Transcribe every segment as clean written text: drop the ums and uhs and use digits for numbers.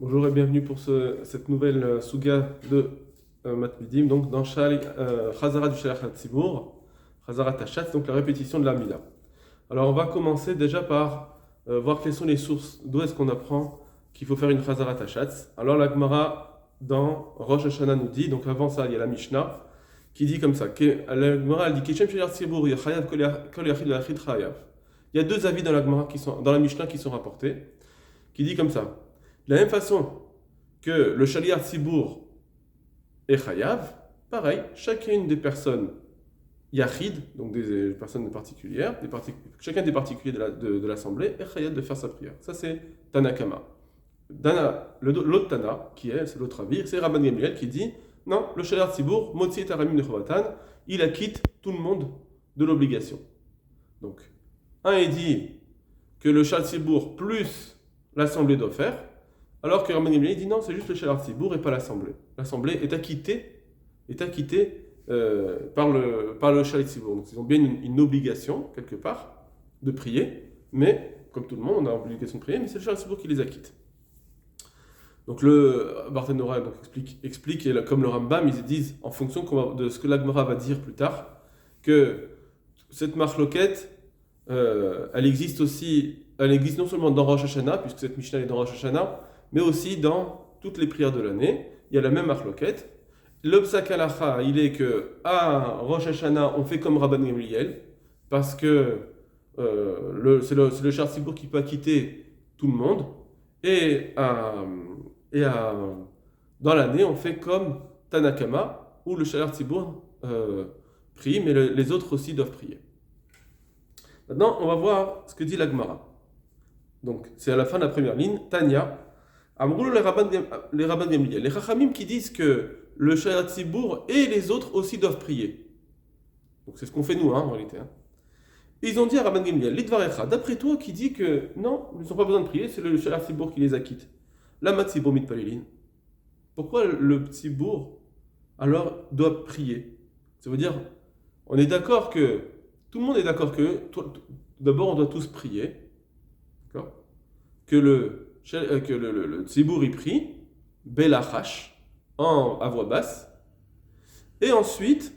Bonjour et bienvenue pour cette nouvelle Souga de Matmidim, donc dans Chazara du Shalach HaTzibur, Chazara Tachatz, donc la répétition de la Mila. Alors on va commencer déjà par voir quelles sont les sources, d'où est-ce qu'on apprend qu'il faut faire une Chazara Tachatz. Alors la Gemara dans Rosh Hashanah nous dit, donc avant ça il y a la Mishnah qui dit comme ça, la Gemara elle dit Keshem Shel Tzibur Yachayav Kol Yachid Lachid Chayav. Il y a deux avis dans la Gemara dans la Mishnah qui sont rapportés, qui dit comme ça. De la même façon que le Shaliach Tzibour est Chayav, pareil, chacune des personnes Yachid, donc des personnes particulières, chacun des particuliers de l'assemblée est Chayav de faire sa prière. Ça c'est Tanakama. L'autre Tana, c'est l'autre avis, c'est Rabban Gamliel qui dit non, le Shaliach Tzibour, Motzi et Aramim Nechovatan, il acquitte tout le monde de l'obligation. Donc, il dit que le Shaliach Tzibour plus l'assemblée doit faire. Alors que Rabban Gamliel dit non, c'est juste le Shaliach Tzibour et pas l'assemblée. L'assemblée est acquittée par le Shaliach Tzibour. Donc ils ont bien une obligation, quelque part, de prier, mais comme tout le monde, on a l'obligation de prier, mais c'est le Shaliach Tzibour qui les acquitte. Donc le Barthénora explique et comme le Rambam, ils disent, en fonction de ce que l'Agmara va dire plus tard, que cette marloquette, elle existe non seulement dans Rosh Hashanah, puisque cette Mishnah est dans Rosh Hashanah, mais aussi dans toutes les prières de l'année, il y a la même marloquette. L'Obsak Halacha, il est que à Rosh Hashanah, on fait comme Rabban Gamliel, parce que c'est le Shaliach Tzibour qui peut acquitter tout le monde, et dans l'année, on fait comme Tanakama, où le Shaliach Tzibour prie, mais les autres aussi doivent prier. Maintenant, on va voir ce que dit l'Agmara. Donc, c'est à la fin de la première ligne, Tanya. Les Rabban Gamliel, les Chachamim qui disent que le Shaliach Tzibour et les autres aussi doivent prier. Donc c'est ce qu'on fait nous, en réalité. Ils ont dit à Rabban Gamliel, Lidvarecha, d'après toi qui dit que non, ils n'ont pas besoin de prier, c'est le Shaliach Tzibour qui les acquitte. Lama Tzibour mitpalelin. Pourquoi le Tzibour alors doit prier? Ça veut dire, on est d'accord que, tout le monde est d'accord que, d'abord on doit tous prier, d'accord? Que le Tzibour y prie, Belachash, à voix basse, et ensuite,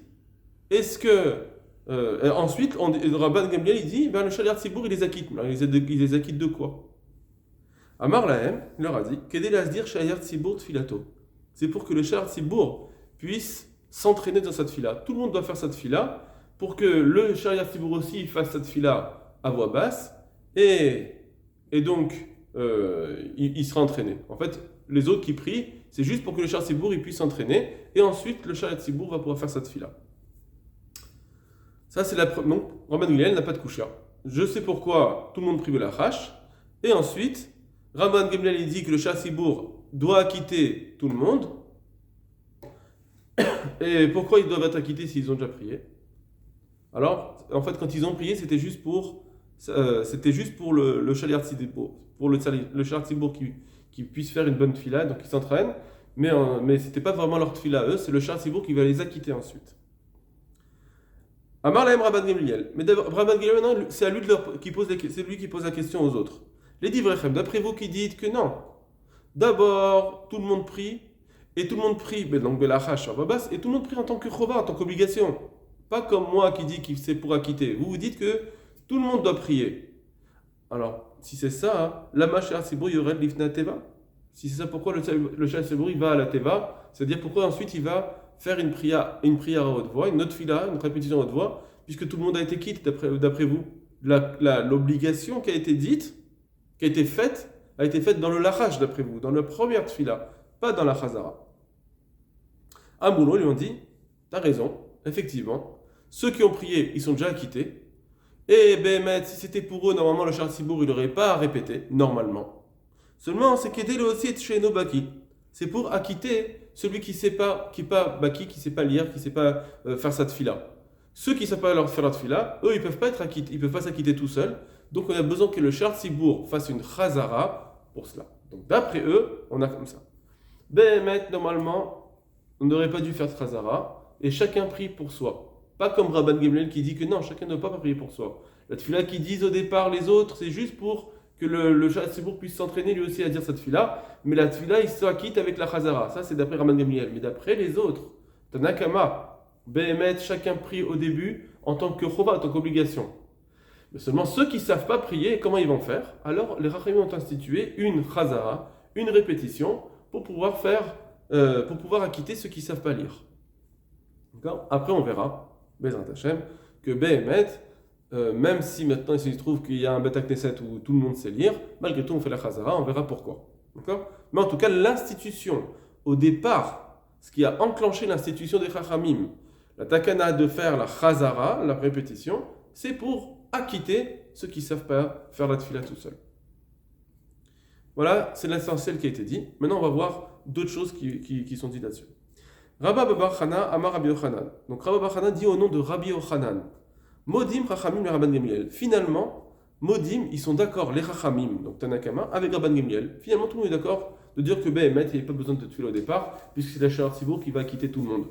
Rabban Gamliel il dit, le Shaliach Tzibour il les acquitte. Il les acquitte de quoi? Amar Lahem, il leur a dit, Kedel Asdir Shaliach Tzibour Tfilato. C'est pour que le Shaliach Tzibour puisse s'entraîner dans cette fila. Tout le monde doit faire cette fila pour que le Shaliach Tzibour aussi fasse cette fila à voix basse, et donc il sera entraîné. En fait, les autres qui prient, c'est juste pour que le Shaliach Tzibour puisse s'entraîner, et ensuite le Shaliach Tzibour va pouvoir faire cette fila. Ça, c'est la preuve. Non, Rabban Gamliel n'a pas de kusha. Je sais pourquoi tout le monde prie Belachash, et ensuite, Rabban Gamliel dit que le Shaliach Tzibour doit acquitter tout le monde, et pourquoi ils doivent être acquittés s'ils ont déjà prié? Alors, en fait, quand ils ont prié, c'était juste pour le Shaliach Tzibour, pour le Shaliach Tzibour qui puisse faire une bonne fila, donc ils s'entraînent, mais c'était pas vraiment leur fila à eux, c'est le Shaliach Tzibour qui va les acquitter ensuite. Amar Lahem Rabban Gamliel. Mais Rabban Gamliel, maintenant, c'est lui qui pose la question aux autres. Les Divrechem, d'après vous qui dites que non, d'abord tout le monde prie, et tout le monde prie, donc Belachash, et tout le monde prie en tant que chova, en tant qu'obligation. Pas comme moi qui dis que c'est pour acquitter. Vous dites que tout le monde doit prier. Alors, si c'est ça, la Shaliach Tzibour Yored Lifnei Teva. Si c'est ça, pourquoi le Shaliach Tzibour il va à la Teva? C'est-à-dire pourquoi ensuite il va faire une prière à haute voix, une autre fila, une répétition à haute voix, puisque tout le monde a été quitte d'après vous. L'obligation qui a été dite, qui a été faite dans le Lachash d'après vous, dans la première fila, pas dans la Chazara. À Moulon, ils lui ont dit, t'as raison, effectivement, ceux qui ont prié, ils sont déjà acquittés, et si c'était pour eux, normalement le Shaliach Tzibour, il n'aurait pas à répéter, normalement. Seulement, c'est qu'aider le aussi chez nos baki. C'est pour acquitter celui qui ne sait pas, qui sait pas lire, qui ne sait pas faire sa tfila. Ceux qui ne savent pas faire la tfila, eux, ils ne peuvent pas être acquittés, ils ne peuvent pas s'acquitter tout seuls. Donc, on a besoin que le Shaliach Tzibour fasse une chazara pour cela. Donc, d'après eux, on a comme ça. Normalement, on n'aurait pas dû faire de chazara, et chacun prie pour soi. Pas comme Rabban Gamliel qui dit que non, chacun ne doit pas prier pour soi. La tfila qui disent au départ les autres, c'est juste pour que le Sha'at Sibour puisse s'entraîner lui aussi à dire cette tefila, mais la tefila, il s'acquitte avec la Chazara. Ça, c'est d'après Rabban Gamliel. Mais d'après les autres, Tanakama, Behemet, chacun prie au début en tant que chova, en tant qu'obligation. Mais seulement ceux qui ne savent pas prier, comment ils vont faire? Alors, les Rachamim ont institué une Chazara, une répétition, pour pouvoir acquitter ceux qui ne savent pas lire. D'accord? Après, on verra, Bezrat Hashem, que Behemet, même si maintenant il se trouve qu'il y a un Beth Knesset où tout le monde sait lire, malgré tout on fait la Chazara, on verra pourquoi. D'accord? Mais en tout cas, l'institution, au départ, ce qui a enclenché l'institution des Chachamim, la takana de faire la Chazara, la répétition, c'est pour acquitter ceux qui ne savent pas faire la tefila tout seul. Voilà, c'est l'essentiel qui a été dit. Maintenant, on va voir d'autres choses qui sont dites là-dessus. Rabba Bar Chana Amar Rabbi Yochanan. Donc Rabba Bar Chana dit au nom de Rabbi Yochanan. Modim Chachamim et Rabban Gamliel. Finalement, Modim, ils sont d'accord, les Chachamim, donc Tanakama, avec Rabban Gamliel. Finalement, tout le monde est d'accord de dire que Behemet, il n'y a pas besoin de tefila au départ, puisque c'est la Sha'at Sibour qui va acquitter tout le monde.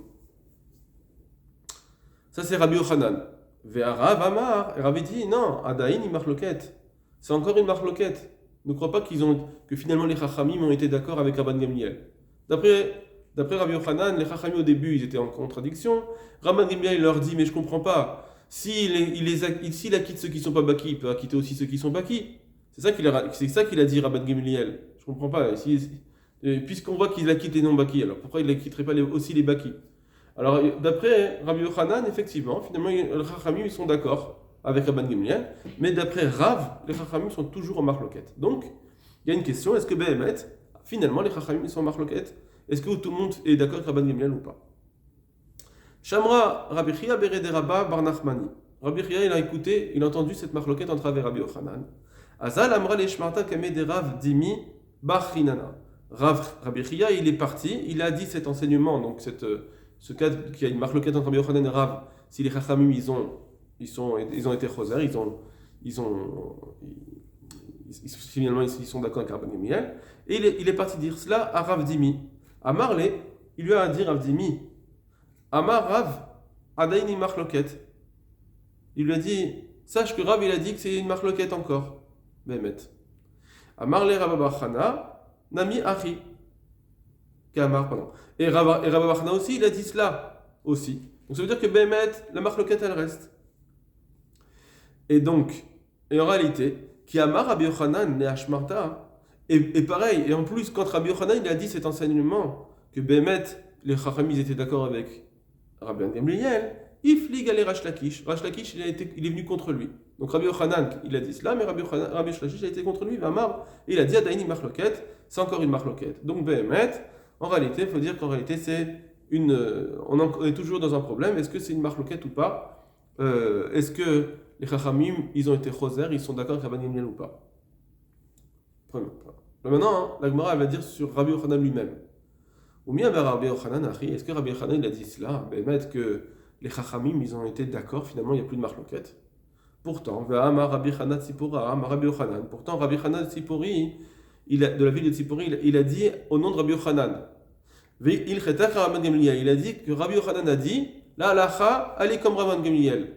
Ça, c'est Rabbi Yochanan. Ve'arav Amar, et Rabbi dit, non, Adaïn, il marloquette. C'est encore une marloquette. Ne crois pas que finalement les Chachamim ont été d'accord avec Rabban Gamliel. D'après Rabbi Yochanan, les Chachamim au début, ils étaient en contradiction. Rabban Gamliel leur dit, mais je ne comprends pas. S'il acquitte ceux qui ne sont pas baki, il peut acquitter aussi ceux qui sont baki. C'est ça qu'il a dit Rabban Gamliel. Je ne comprends pas. Puisqu'on voit qu'il acquitte les non-baki, alors pourquoi il n'acquitterait pas aussi les baki? Alors, d'après Rabbi Yochanan, effectivement, finalement, les Chachamim ils sont d'accord avec Rabban Gamliel, mais d'après Rav, les Chachamim sont toujours en marloquette. Donc, il y a une question, est-ce que Behemet, finalement, les Chachamim ils sont en marloquette? Est-ce que tout le monde est d'accord avec Rabban Gamliel ou pas? Shamra Rabbi Chia Berede Rabba Bar Nachmani. Rabbi Chia, il a entendu cette marloquette entre Rav et Rabbi Yochanan. Azal Amra Leshmarta Kame de Rav Dimi Bar Chinana. Rabbi Chia, il est parti, il a dit cet enseignement, donc ce cas qu'il y a une marloquette entre Rabbi Yochanan et Rav, si les Chachamim ils ont été choser, finalement ils sont d'accord avec Rabban Gamliel, et il est parti dire cela à Rav Dimi. À Marle, il lui a dit Rav Dimi, Amar Rav, Adaini marloquette. Il lui a dit, sache que Rav il a dit que c'est une marloquette encore. Behemet. Amar le Rabba Bar Chana, Nami Achi. Kamar, pardon. Et Rabba Bar Chana aussi, il a dit cela aussi. Donc ça veut dire que Behemet, la marloquette elle reste. Et donc, en réalité, qui Amar Rabbi Yochanan ne Hashmarta, et pareil, et en plus, quand Rabbi Yochanan il a dit cet enseignement, que Behemet, les Chachamim étaient d'accord avec Rabban Gamliel, Iflig allait Rash Lakish. Rash Lakish, il est venu contre lui. Donc Rabbi Yochanan, il a dit cela, mais Rabbi Lakish a été contre lui, Vamar, et il a dit Adaini marloquette, c'est encore une marloquette. Donc Behemet, en réalité, il faut dire qu'en réalité, on est toujours dans un problème, est-ce que c'est une marloquette ou pas? Est-ce que les Chachamim, ils ont été choser, ils sont d'accord avec Rabban Gamliel ou pas? Maintenant, la Gemara va dire sur Rabbi Yochanan lui-même. Ou bien Rabbi Yochanan, est-ce que Rabbi Yochanan il a dit cela? Que les Chachamim ils ont été d'accord, finalement il n'y a plus de marloquette. Pourtant, Rabbi Yochanan, pourtant Rabbi Yochanan Tzipori, de la ville de Tzipori, il a dit au nom de Rabbi Yochanan. Il a dit que Rabbi Yochanan a dit la halacha, allez comme Rabban Gamliel.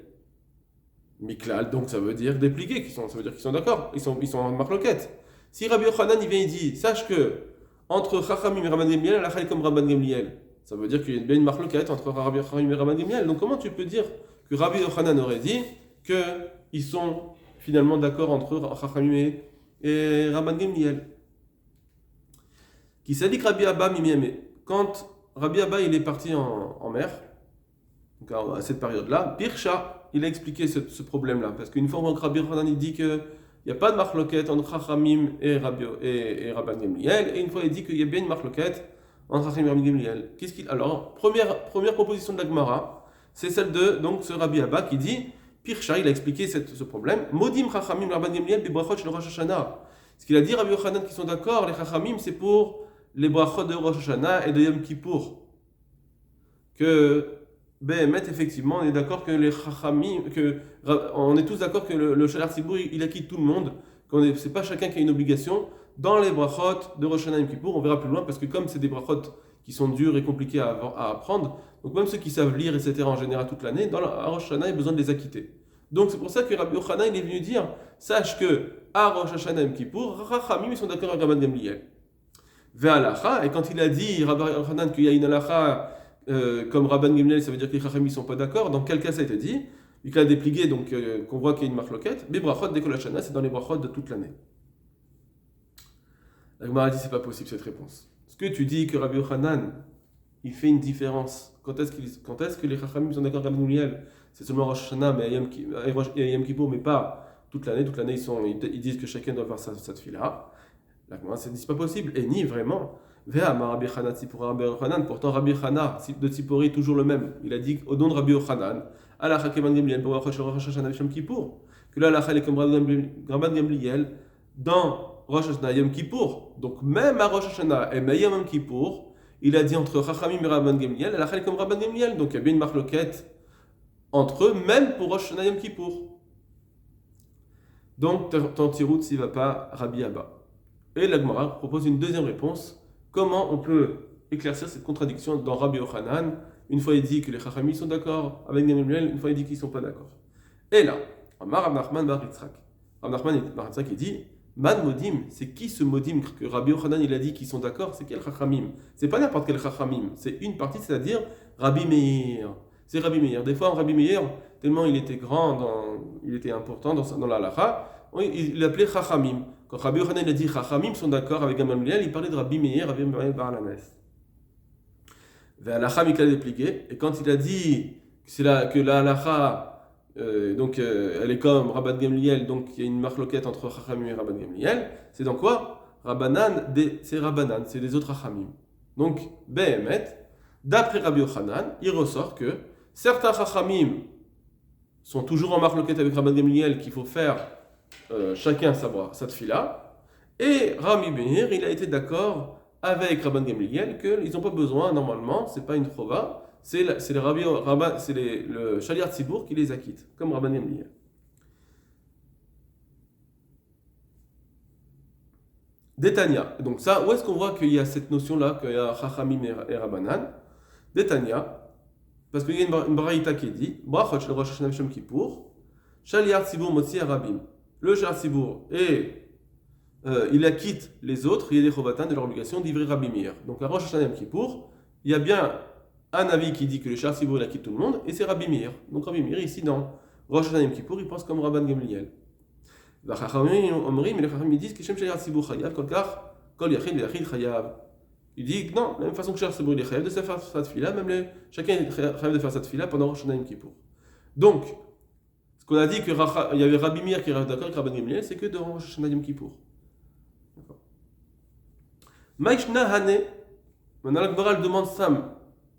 Miklal, donc ça veut dire dépliquer, ça veut dire qu'ils sont d'accord, ils sont en marloquette. Si Rabbi Yochanan il vient et dit, sache que entre Chachamim et Rabban Gamliel, la halacha est comme Rabban Gamliel. Ça veut dire qu'il y a bien une marloquette entre Rabbi Yochanan et Rabban Gamliel. Donc comment tu peux dire que Rabbi Yochanan aurait dit qu'ils sont finalement d'accord entre Chachamim et Rabban Gamliel? Qui s'est dit que Rabbi Abba Mimiame, quand Rabbi Abba il est parti en mer, donc à cette période-là, Birsha, il a expliqué ce problème-là. Parce qu'une fois que Rabbi Yochanan il dit qu'il n'y a pas de marloquette entre Chachamim et Rabban Gamliel, et une fois il dit qu'il y a bien une marloquette entre Chachamim et Rabban Gamliel. Alors, première proposition de la Gemara, c'est celle de donc, ce Rabbi Abba qui dit, Birsha, il a expliqué ce problème, Modim Chachamim Rabban Gamliel bibrachot shel Rosh Hashanah. Ce qu'il a dit Rabbi Yochanan qui sont d'accord, les Chachamim c'est pour les brachot de Rosh Hashanah et de Yom Kippour. Que Behemet, effectivement, on est d'accord que les Chachamim, on est tous d'accord que le Sha'at Sibour, il acquitte tout le monde, c'est pas chacun qui a une obligation. Dans les brachot de Rosh Hashanah et Yom Kippour, on verra plus loin, parce que comme c'est des brachot qui sont durs et compliqués à apprendre, donc même ceux qui savent lire, etc., en général toute l'année, à Rosh Hashanah, il y a besoin de les acquitter. Donc c'est pour ça que Rabbi Yochanan il est venu dire, sache que à Rosh Hashanah Yom Kippour, Chachamim ils sont d'accord avec Rabban Gamliel. Ve'alacha, et quand il a dit Rabbi Yochanan qu'il y a une halacha comme Rabban Gamliel, ça veut dire que les Chachamim ne sont pas d'accord. Dans quel cas ça a été dit? Il a dépliqué, donc qu'on voit qu'il y a une marloquette. Les brachot dès Kol Hashana, c'est dans les brachot de toute l'année. La Gemara dit c'est pas possible cette réponse. Est-ce que tu dis que Rabbi Yochanan il fait une différence? Quand est-ce que les Chachamim sont d'accord avec Rabban Gamliel? C'est seulement Rosh Hashanah mais Yom Kippour, mais pas toute l'année. Toute l'année ils disent que chacun doit faire sa tefila. La Gemara dit c'est pas possible. Et ni vraiment. Rabbi Yochanan, pourtant Rabbi Yochanan de Tzipori toujours le même. Il a dit au nom de Rabbi Yochanan, Allah Kevan Gamliel pour Rosh Hashanah Yom Kippour, que là Allah est comme Rabban Gamliel dans Rosh Hashanah Yom Kippour. Donc même à Rosh Hashanah et Yom Kippour, il a dit entre Chachamim et Rabban Gamliel, Allah est comme Rabban Gamliel. Donc il y a bien une marloquette entre eux, même pour Rosh Hashanah Yom Kippour. Donc ton tirout s'il va pas Rabbi Abba. Et la Gemara propose une deuxième réponse. Comment on peut éclaircir cette contradiction dans Rabbi Yochanan? Une fois il dit que les Chachamim sont d'accord avec Gamliel, une fois il dit qu'ils ne sont pas d'accord. Et là, Amar Rav Nachman bar Yitzhak. Rav Nachman bar Yitzhak il dit Man Modim, c'est qui ce Modim que Rabbi Yochanan il a dit qu'ils sont d'accord? C'est quel Chachamim? C'est pas n'importe quel Chachamim, c'est une partie, c'est-à-dire Rabbi Meir. C'est Rabbi Meir. Des fois, Rabbi Meir, tellement il était grand, il était important dans la halacha, il l'appelait Chachamim. Quand Rabbi Yochanan a dit Chachamim sont d'accord avec Gamliel, il parlait de Rabbi Meir bar Alanes. Ve'alacha mikla dépliqué. Et quand il a dit que la halacha, elle est comme Rabban Gamliel, donc il y a une marloquette entre Chachamim et Rabban Gamliel, c'est dans quoi? Rabbanan, c'est Rabbanan, c'est les autres Chachamim. Donc, Behemet, d'après Rabbi Yochanan, il ressort que certains Chachamim sont toujours en marloquette avec Rabban Gamliel qu'il faut faire chacun sa tefila, et Rabbi Meir, il a été d'accord avec Rabban Gamliel qu'ils n'ont pas besoin, normalement, c'est pas une chova, c'est le Shaliach Tzibour qui les acquitte, comme Rabban Gamliel. Détania, donc ça, où est-ce qu'on voit qu'il y a cette notion-là, qu'il y a Chachamim et Rabbanan? Détania, parce qu'il y a une braïta qui dit Brachot shel Rosh Hashanah Yom Kippour, Shaliach Tzibour motzi Rabim. Le Shaliach Tzibour il acquitte les autres, il y a des Chovatan de leur obligation d'ivrer Rabbi Meir. Donc à Rosh Hashanah Yom Kippour, il y a bien un avis qui dit que le Shaliach Tzibour il acquitte tout le monde, et c'est Rabbi Meir. Donc Rabbi Meir ici dans Rosh Hashanah Yom Kippour, il pense comme Rabban Gamliel. Mais les Chachamim disent que Shem Shaliach Tzibour chayav kolkach kol yachid v'yachid chayav. Il dit que non, de la même façon que Shaliach Tzibour il est chayav de faire sa tefila, chacun est chayav de faire sa tefila pendant Rosh Hashanah Yom Kippour. Donc ce qu'on a dit qu'il y avait Rabbi Meir qui est d'accord avec Rabban Gamliel, c'est que dans Rosh Hashanah Yom Kippour. Maïshna Hane, maintenant la Gemara demande Sam.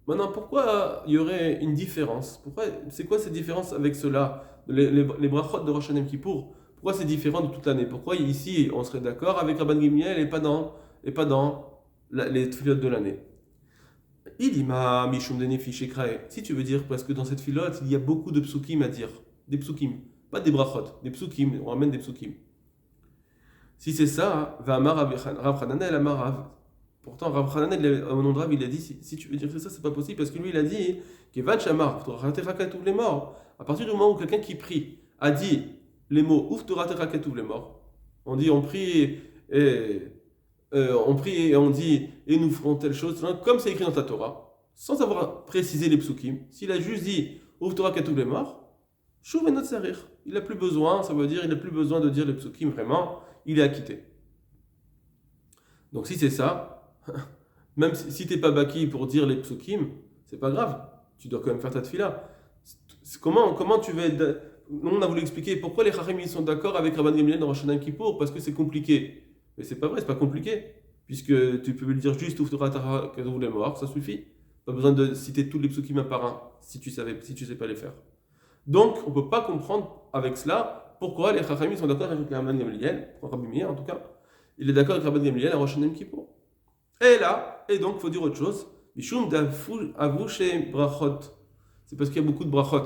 Maintenant, pourquoi il y aurait une différence? C'est quoi cette différence avec ceux-là, les brachot de Rosh Hashanah Yom Kippour? Pourquoi c'est différent de toute l'année? Pourquoi ici on serait d'accord avec Rabban Gamliel et pas dans les tefilot de l'année? Ilima Mishum Denefi Shekrae. Si tu veux dire, parce que dans cette filote, il y a beaucoup de psukim à dire. Des psukim, pas des brachot, des psukim, on ramène des psukim. Si c'est ça, va Amar Rav Hananel Amar Rav. Pourtant, Rav Hananel, au nom de Rav, il a dit si tu veux dire que c'est pas possible, parce que lui, il a dit Kevan Shamar, tous les morts. À partir du moment où quelqu'un qui prie a dit les mots Ouf Torah tous les morts, on dit on prie et on dit et nous ferons telle chose, comme c'est écrit dans ta Torah, sans avoir précisé les psukim. S'il a juste dit Ouf Torah tous les morts, Shuv et not sarir. Il n'a plus besoin, ça veut dire il n'a plus besoin de dire les psukim vraiment. Il est acquitté. Donc si c'est ça, même si tu n'es pas baki pour dire les psukim, c'est pas grave, tu dois quand même faire ta tefila. Comment tu vas être... Nous on a voulu expliquer pourquoi les Chachamim sont d'accord avec Rabban Gamliel dans Rosh Hashanah Yom Kippour, parce que c'est compliqué. Mais c'est pas vrai, c'est pas compliqué, puisque tu peux le dire juste Ouf Torah tous les morts, ça suffit. Pas besoin de citer tous les psukim un par un, si tu sais pas les faire. Donc on ne peut pas comprendre avec cela pourquoi les Chachamim sont d'accord avec Rabban Gamliel, Rabbi Meir en tout cas, il est d'accord avec Rabban Gamliel à Rosh Hashanah Yom Kippour. Et donc il faut dire autre chose, Mishum avouché brachot. C'est parce qu'il y a beaucoup de brachot.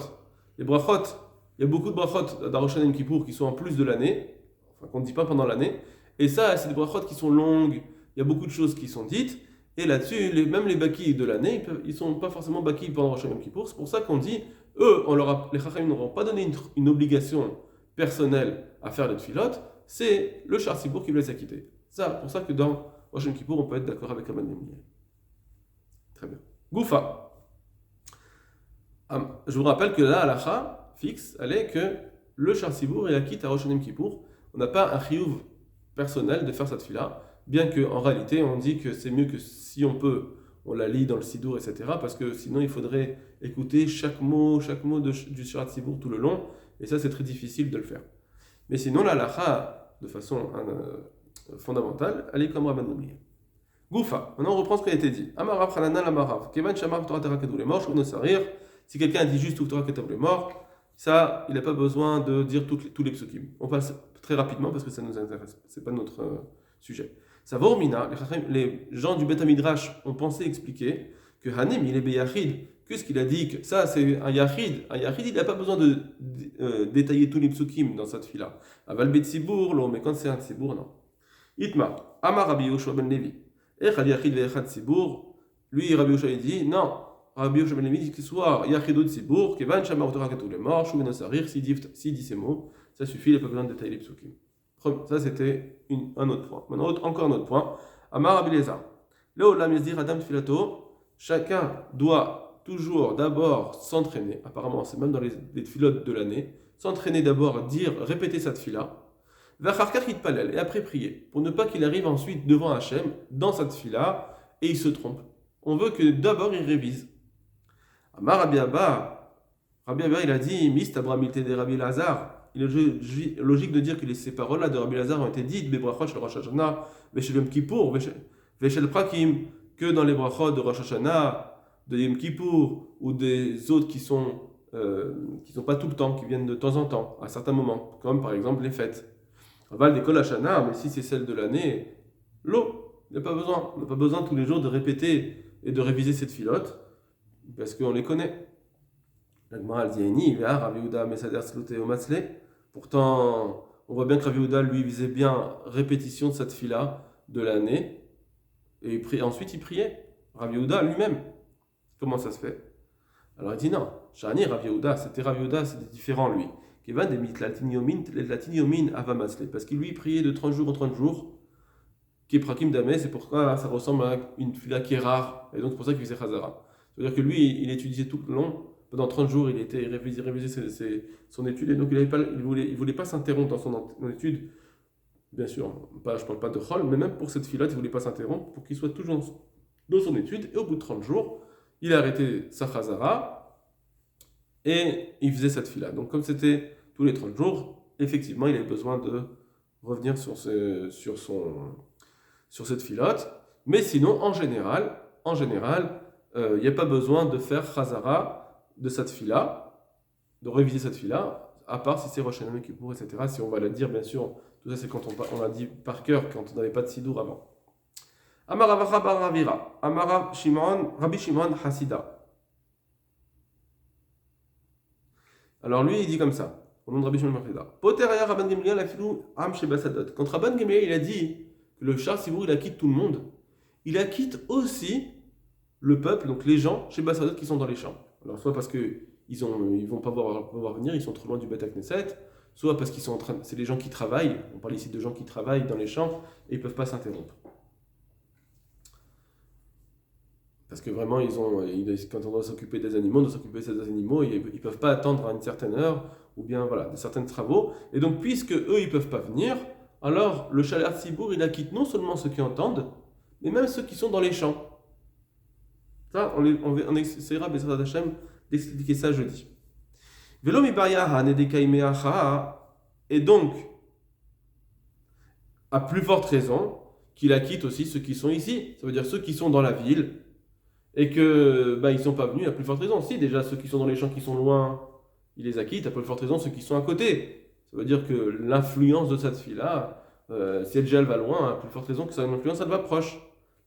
Les brachot, il y a beaucoup de brachot dans Rosh Hashanah Yom Kippour qui sont en plus de l'année, enfin qu'on ne dit pas pendant l'année, et ça c'est des brachot qui sont longues, il y a beaucoup de choses qui sont dites, Et là-dessus, même les bakis de l'année, ils ne sont pas forcément bakis pendant Rosh Hashanah Kippour. C'est pour ça qu'on dit, eux, les Chachamim n'auront pas donné une obligation personnelle à faire les tfilotes, c'est le Shar Sibour qui va les acquitter. C'est pour ça que dans Rosh Hashanah Kippour, on peut être d'accord avec Rabban Gamliel. Très bien. Goufa. Je vous rappelle que la halakha fixe, elle est que le Shar Sibour est acquis à Rosh Hashanah Kippour. On n'a pas un chiyuv personnel de faire cette fila, bien qu'en réalité, on dit que c'est mieux que si on peut, on la lit dans le Sidour, etc. Parce que sinon, il faudrait écouter chaque mot du Shar Sibour tout le long, et ça, c'est très difficile de le faire. Mais sinon, la halakha, de façon fondamentale, elle est comme Rabban Gamliel. Goufa. Maintenant, on reprend ce qui a été dit. Amarav Hananal Amarav. Kevan Shamar Torah Terakadou les morts, Shouno Sarir. Si quelqu'un dit juste Torah Terakadou les morts, ça, il n'a pas besoin de dire tous les psukim. On passe très rapidement parce que ça nous intéresse. C'est pas notre sujet. Savormina, les gens du Beth Midrash ont pensé expliquer que Hanim, il est Beyachid. Qu'est-ce qu'il a dit que ça, c'est un Yachid. Un Yachid, il n'a pas besoin de détailler tous les psukim dans cette fila. Aval Bet Sibour, non, mais quand c'est un Sibour, non. Itma, Amar Rabbi Yoshua ben Levi. Echad Yachid ve'echad Sibour. Lui, Rabbi Yoshua, il dit non. Rabbi Yoshua ben Levi dit que soit Yachidot Sibour, Kevan Shamar Torah Ketou les morts, Shuveno Sarir, s'il dit ces mots, ça suffit, il n'a pas besoin de détailler les psukim. Ça, c'était un autre point. Maintenant, encore un autre point. Amar Rabbi Lézar. Là, la Mesdir Adam Filato, chacun doit toujours d'abord s'entraîner, apparemment, c'est même dans les filotes de l'année, s'entraîner d'abord à dire, répéter cette fila, et après prier, pour ne pas qu'il arrive ensuite devant Hachem, dans cette fila, et il se trompe. On veut que d'abord il révise. Amar Rabbi Abba, il a dit, Mist Abramilté de Rabbi Lazar. Il est logique de dire que ces paroles-là de Rabbi Lazar ont été dites, Bebrachot shel Rosh Hashanah, Veshel Yom Kippour, Veshel Prakim, que dans les brachot de Rosh Hashanah, de Yom Kippour, ou des autres qui sont pas tout le temps, qui viennent de temps en temps, à certains moments, comme par exemple les fêtes. Aval des Kol Hashanah, mais si c'est celle de l'année, l'eau, il n'y a pas besoin. On n'a pas besoin tous les jours de répéter et de réviser cette filote, parce qu'on les connaît. Pourtant, on voit bien que Rav Yehuda, lui, visait bien répétition de cette fila de l'année, et ensuite il priait. Rav Yehuda lui-même. Comment ça se fait? Alors il dit non, Shani Rav Yehuda, c'était Rav Yehuda, c'était différent lui. Kevan demit latiniomin avamasle, parce qu'il lui priait de 30 jours en 30 jours, qui est prakim damé, c'est pourquoi ça ressemble à une fila qui est rare, et donc c'est pour ça qu'il faisait Chazara. C'est-à-dire que lui, il étudiait tout le long. Pendant 30 jours, il était révisé son étude, et donc il voulait pas s'interrompre dans son étude. Bien sûr, je ne parle pas de Chol, mais même pour cette fila, il ne voulait pas s'interrompre pour qu'il soit toujours dans son étude. Et au bout de 30 jours, il a arrêté sa Chazara et il faisait cette fila. Donc comme c'était tous les 30 jours, effectivement, il avait besoin de revenir sur cette filote. Mais sinon, en général, il n'y a pas besoin de faire Chazara de cette fila, de réviser cette fila, à part si c'est Rosh Hashanah Kippour, etc. Si on va la dire, bien sûr, tout ça c'est quand on l'a dit par cœur, quand on n'avait pas de sidour avant. Amar Avacha bar Ravira, Amar Rabbi Shimon Hasida. Alors lui, il dit comme ça, au nom de Rabbi Shimon Hasida. Poteraya Rabban Gamliel afilou am shebasadot. Quand Rabban Gamliel, il a dit que le Shar Sibour, il acquitte tout le monde, il acquitte aussi le peuple, donc les gens chez Basadot qui sont dans les champs. Alors soit parce qu'ils ne vont pas pouvoir venir, ils sont trop loin du Beth Knesset, soit parce qu'ils sont c'est les gens qui travaillent, on parle ici de gens qui travaillent dans les champs, et ils ne peuvent pas s'interrompre. Parce que vraiment, quand on doit s'occuper des animaux, on doit s'occuper de ces animaux, ils ne peuvent pas attendre à une certaine heure, ou bien voilà, de certains travaux. Et donc, puisque eux, ils ne peuvent pas venir, alors le Shar Sibour, il acquitte non seulement ceux qui entendent, mais même ceux qui sont dans les champs. Ça, on essaiera, Bezrat Hashem, d'expliquer ça jeudi. Et donc, à plus forte raison, qu'il acquitte aussi ceux qui sont ici. Ça veut dire ceux qui sont dans la ville, et que ils ne sont pas venus, à plus forte raison. Si, déjà, ceux qui sont dans les champs qui sont loin, il les acquitte, à plus forte raison, ceux qui sont à côté. Ça veut dire que l'influence de cette fille-là, si elle va loin, à plus forte raison que son influence, elle va proche.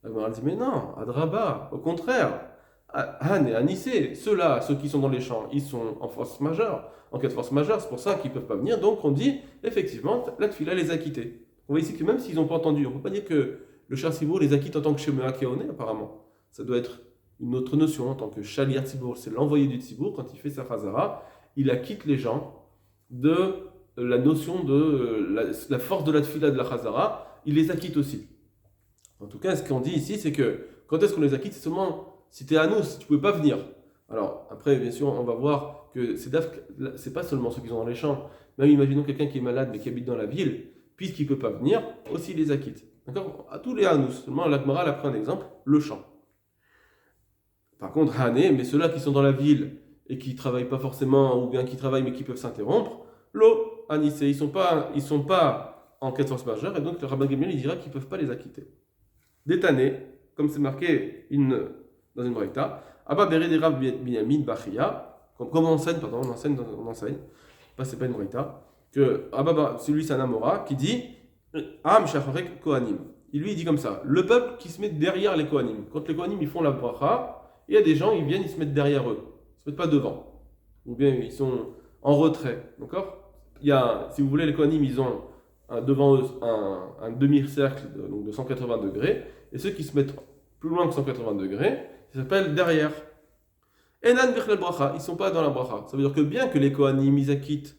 La Gemara dit, mais non, Adraba, au contraire, Han et Anissé, ceux-là, ceux qui sont dans les champs, ils sont en force majeure, en cas de force majeure, c'est pour ça qu'ils ne peuvent pas venir, donc on dit, effectivement, la tfila les a quittés. On voit ici que même s'ils n'ont pas entendu, on ne peut pas dire que le Shar Tzibour les acquitte en tant que Shemea Keone, apparemment. Ça doit être une autre notion en tant que Shaliach Tzibour, c'est l'envoyé du Tzibour, quand il fait sa Chazara, il acquitte les gens de la notion de la force de la Tfila de la Chazara, il les acquitte aussi. En tout cas, ce qu'on dit ici, c'est que quand est-ce qu'on les acquitte, c'est seulement si tu es à nous, si tu ne pouvais pas venir. Alors, après, bien sûr, on va voir que c'est pas seulement ceux qui sont dans les champs. Même imaginons quelqu'un qui est malade mais qui habite dans la ville, puisqu'il ne peut pas venir, aussi il les acquitte. D'accord? À tous les Hanous. Seulement, l'Agmara a pris un exemple, le champ. Par contre, Hané, mais ceux-là qui sont dans la ville et qui ne travaillent pas forcément, ou bien qui travaillent mais qui peuvent s'interrompre, l'eau, Anissé, ils sont pas en quête force majeure, et donc le rabbin Gamliel il dira qu'ils ne peuvent pas les acquitter. Détané, comme c'est marqué dans une braïta, Abba Beret des Rav Binyamin Bachia, comme on enseigne, c'est pas une braïta, que Abba, celui c'est un Amora, qui dit Am Shacharek Kohanim. Il dit comme ça, le peuple qui se met derrière les Kohanim. Quand les Kohanim ils font la bracha, il y a des gens, ils viennent, ils se mettent derrière eux. Ils ne se mettent pas devant. Ou bien ils sont en retrait. D'accord? Si vous voulez, les Kohanim, ils ont devant eux un demi-cercle de 180 degrés. Et ceux qui se mettent plus loin que 180 degrés, ils s'appellent derrière. Enan Bichlal Bracha, ils ne sont pas dans la bracha. Ça veut dire que bien que les Kohanim, ils acquittent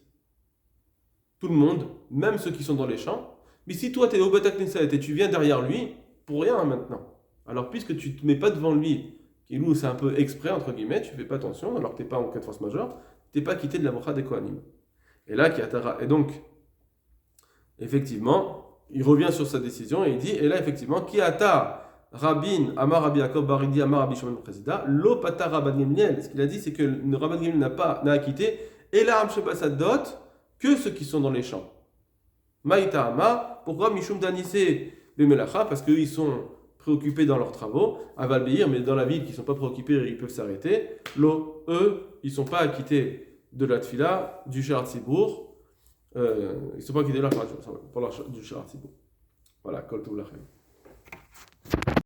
tout le monde, même ceux qui sont dans les champs, mais si toi tu es au Beit HaKnesset et tu viens derrière lui, pour rien maintenant. Alors puisque tu ne te mets pas devant lui, qui nous c'est un peu exprès entre guillemets, tu fais pas attention, alors que tu n'es pas en cas de force majeure, tu n'es pas quitté de la bracha des Kohanim. Et là, et donc, effectivement, il revient sur sa décision et il dit, et là effectivement, Ki ata Rabin Amar Rabbi Yaakov Baridi Amar Rabbi Shimon Prezida, lo pata Rabban Gamliel. Ce qu'il a dit, c'est que le Rabban Gamliel n'a acquitté, et la Am Shebasadot, que ceux qui sont dans les champs. Maïta Ama, pourquoi Mishum Danissé Bemelacha? Parce qu'eux, ils sont préoccupés dans leurs travaux, à Valbeir, mais dans la ville, qui ne sont pas préoccupés, ils peuvent s'arrêter. Eux, ils ne sont pas acquittés de la Tfila, du Shar Tzibour. Ils ne sont pas acquittés de la du Shar Tzibour. Voilà, Kol Tov Lachem.